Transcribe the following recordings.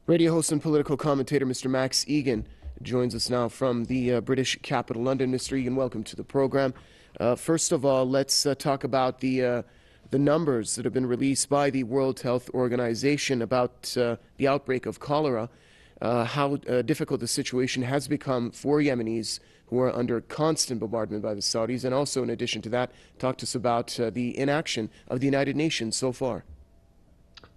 Radio host and political commentator Mr. Max Egan joins us now from the British capital, London. Mr. Egan, welcome to the program. First of all, let's talk about the numbers that have been released by the World Health Organization about the outbreak of cholera, how difficult the situation has become for Yemenis who are under constant bombardment by the Saudis, and also, in addition to that, talk to us about the inaction of the United Nations so far.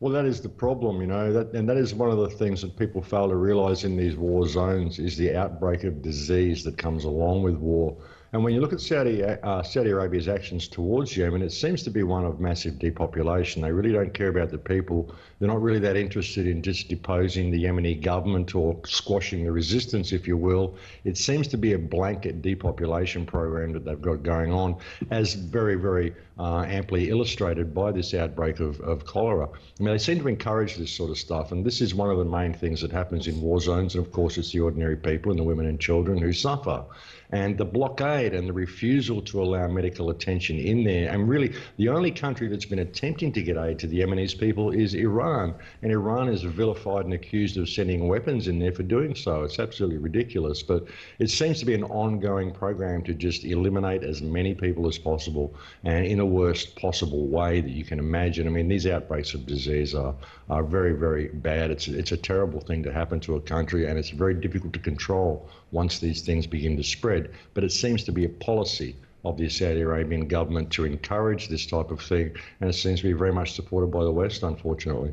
Well, that is the problem, and that is one of the things that people fail to realise in these war zones is the outbreak of disease that comes along with war. And when you look at Saudi Arabia's actions towards Yemen, it seems to be one of massive depopulation. They really don't care about the people. They're not really that interested in just deposing the Yemeni government or squashing the resistance, if you will. It seems to be a blanket depopulation program that they've got going on, as very, very amply illustrated by this outbreak of cholera. I mean, they seem to encourage this sort of stuff, and this is one of the main things that happens in war zones, and of course it's the ordinary people and the women and children who suffer. And the blockade and the refusal to allow medical attention in there, and really the only country that's been attempting to get aid to the Yemenis people is Iran, and Iran is vilified and accused of sending weapons in there for doing so. It's absolutely ridiculous, but it seems to be an ongoing program to just eliminate as many people as possible, and in the worst possible way that you can imagine. I mean, these outbreaks of disease are very, very bad. It's a terrible thing to happen to a country, and it's very difficult to control once these things begin to spread. But it seems to be a policy of the Saudi Arabian government to encourage this type of thing, and it seems to be very much supported by the West, unfortunately.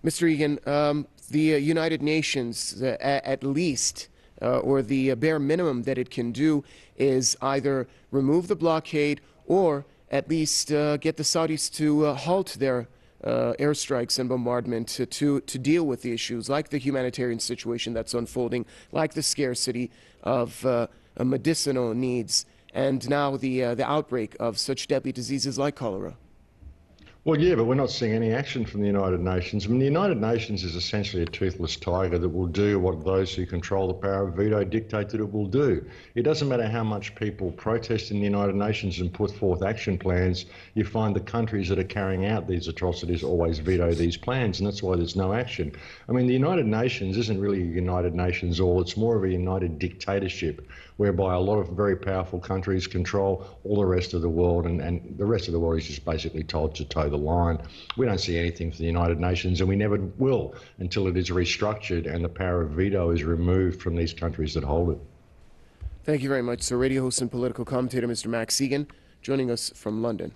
Mr. Egan, the United Nations, at least, or the bare minimum that it can do is either remove the blockade or at least get the Saudis to halt their airstrikes and bombardment to deal with the issues like the humanitarian situation that's unfolding, like the scarcity of medicinal needs, and now the outbreak of such deadly diseases like cholera. Well, yeah, but we're not seeing any action from the United Nations. I mean, the United Nations is essentially a toothless tiger that will do what those who control the power of veto dictate that it will do. It doesn't matter how much people protest in the United Nations and put forth action plans, you find the countries that are carrying out these atrocities always veto these plans, and that's why there's no action. I mean, the United Nations isn't really a United Nations all, it's more of a united dictatorship, whereby a lot of very powerful countries control all the rest of the world, and the rest of the world is just basically told to toe the line. We don't see anything from the United Nations, and we never will until it is restructured and the power of veto is removed from these countries that hold it. Thank you very much, sir. Radio host and political commentator Mr. Max Egan joining us from London.